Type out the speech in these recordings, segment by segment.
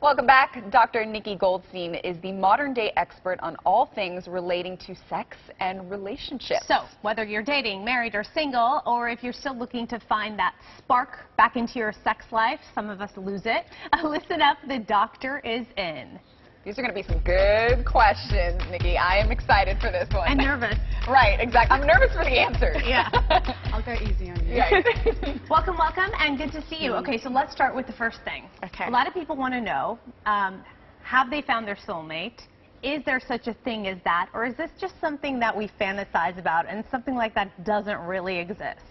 Welcome back. Dr. Nikki Goldstein is the modern-day expert on all things relating to sex and relationships. So, whether you're dating, married, or single, or if you're still looking to find that spark back into your sex life, some of us lose it, listen up, the doctor is in. These are going to be some good questions, Nikki. I am excited for this one. And nervous. Right, exactly. I'm nervous for the answers. Yeah. I'll go easy on you. Right. Welcome, and good to see you. Okay, so let's start with the first thing. Okay. A lot of people want to know, have they found their soulmate? Is there such a thing as that? Or is this just something that we fantasize about and something like that doesn't really exist?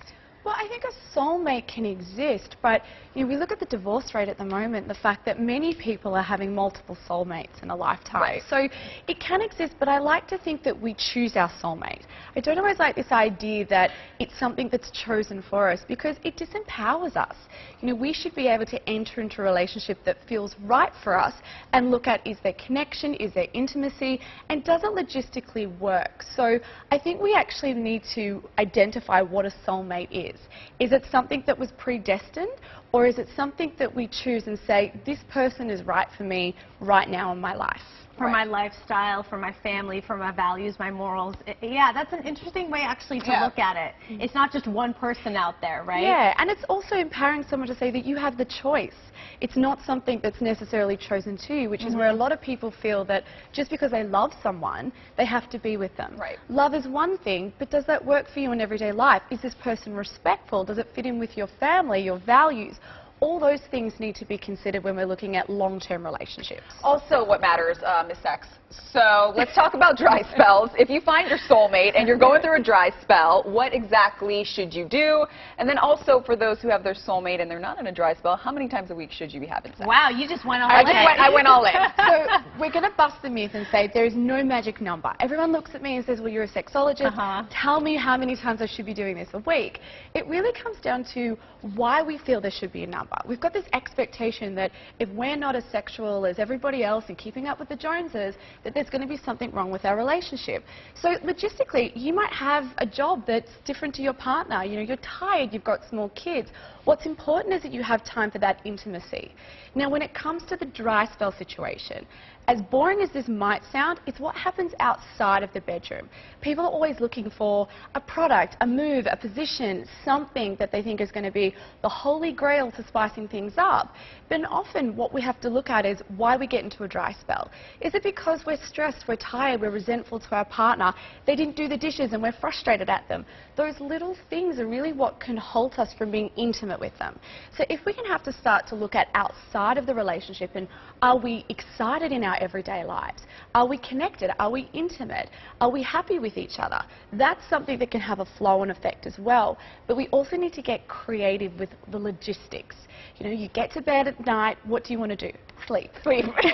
Well, I think a soulmate can exist, but we look at the divorce rate at the moment, the fact that many people are having multiple soulmates in a lifetime. Right. So it can exist, but I like to think that we choose our soulmate. I don't always like this idea that it's something that's chosen for us, because it disempowers us. We should be able to enter into a relationship that feels right for us and look at, is there connection, is there intimacy, and does it logistically work? So I think we actually need to identify what a soulmate is. Is it something that was predestined, or is it something that we choose and say, this person is right for me right now in my life? For my lifestyle, for my family, for my values, my morals. Yeah, that's an interesting way actually to look at it. It's not just one person out there, right? Yeah, and it's also empowering someone to say that you have the choice. It's not something that's necessarily chosen to you, which is where a lot of people feel that just because they love someone, they have to be with them. Right. Love is one thing, but does that work for you in everyday life? Is this person respectful? Does it fit in with your family, your values? All those things need to be considered when we're looking at long-term relationships. Also, what matters is sex. So let's talk about dry spells. If you find your soulmate and you're going through a dry spell, what exactly should you do? And then also, for those who have their soulmate and they're not in a dry spell, how many times a week should you be having sex? Wow, you just went all in. I went all in. So we're going to bust the myth and say there is no magic number. Everyone looks at me and says, well, you're a sexologist. Tell me how many times I should be doing this a week. It really comes down to why we feel there should be a number. We've got this expectation that if we're not as sexual as everybody else and keeping up with the Joneses, that there's going to be something wrong with our relationship. So logistically, you might have a job that's different to your partner. You're tired, you've got small kids. What's important is that you have time for that intimacy. Now, when it comes to the dry spell situation, as boring as this might sound, it's what happens outside of the bedroom. People are always looking for a product, a move, a position, something that they think is going to be the holy grail to spicing things up. But often what we have to look at is why we get into a dry spell. Is it because we're stressed, we're tired, we're resentful to our partner, they didn't do the dishes and we're frustrated at them? Those little things are really what can halt us from being intimate with them. So if we can have to start to look at outside of the relationship, and are we excited in our everyday lives? Are we connected? Are we intimate? Are we happy with each other? That's something that can have a flow-on effect as well. But we also need to get creative with the logistics. You get to bed at night, what do you want to do? Sleep.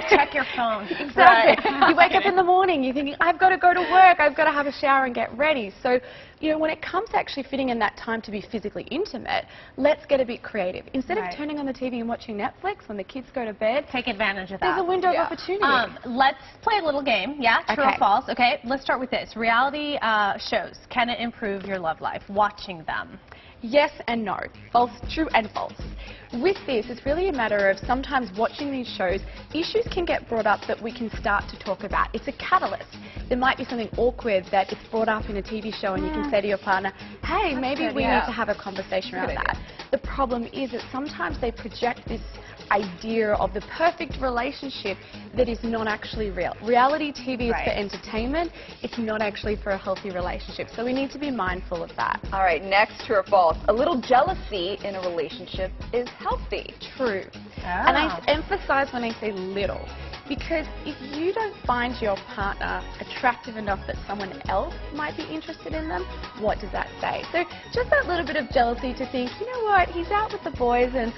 Check your phone. Exactly. You wake up in the morning, you're thinking, I've got to go to work, I've got to have a shower and get ready. So, when it comes to actually fitting in that time to be physically intimate, let's get a bit creative. Instead of turning on the TV and watching Netflix when the kids go to bed, take advantage of that. There's a window of opportunity. Let's play a little game. Yeah, true or false. Okay, let's start with this. Reality shows, can it improve your love life, watching them? Yes and no. False, true and false. With this, it's really a matter of sometimes watching these shows, issues can get brought up that we can start to talk about. It's a catalyst. There might be something awkward that it's brought up in a TV show and you can say to your partner, hey, maybe we need to have a conversation around that. The problem is that sometimes they project this idea of the perfect relationship that is not actually real. Reality TV is for entertainment. It's not actually for a healthy relationship. So we need to be mindful of that. All right, next, true or false? A little jealousy in a relationship is healthy. True. And I emphasize when I say little, because if you don't find your partner attractive enough that someone else might be interested in them, what does that say? So just that little bit of jealousy to think, you know what, he's out with the boys and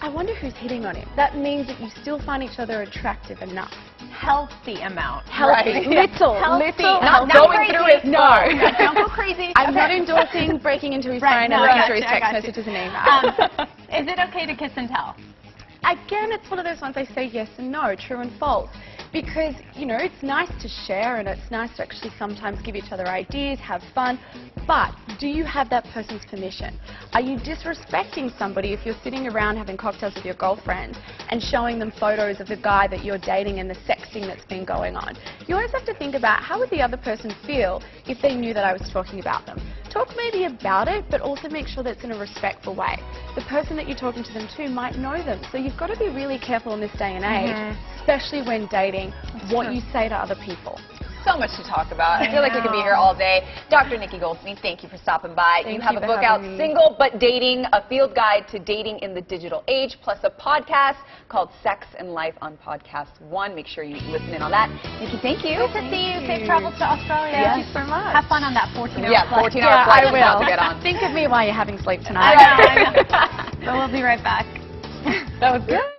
I wonder who's hitting on him. That means that you still find each other attractive enough. Healthy amount. Healthy. Little. Little. Not going through his phone. Don't go crazy. I'm not endorsing breaking into his phone and looking through his text messages and emails. Is it okay to kiss and tell? again, it's one of those ones I say yes and no, true and false. Because, you know, it's nice to share and it's nice to actually sometimes give each other ideas, have fun, but do you have that person's permission? Are you disrespecting somebody if you're sitting around having cocktails with your girlfriends and showing them photos of the guy that you're dating and the sexting that's been going on? You always have to think about how would the other person feel if they knew that I was talking about them. Talk maybe about it, but also make sure that it's in a respectful way. The person that you're talking to them to might know them, so you've got to be really careful in this day and age, especially when dating, what you say to other people. So much to talk about. I feel like we could be here all day. Dr. Nikki Goldstein, thank you for stopping by. You have a book out, Single But Dating, a field guide to dating in the digital age, plus a podcast called Sex and Life on Podcast One. Make sure you listen in on that. Nikki, thank you. Good to see you. Safe travels to Australia. Thank you so much. Have fun on that 14-hour Yeah, flight. 14-hour flight. I will. To get on. Think of me while you're having sleep tonight. I know. But we'll be right back. That was good.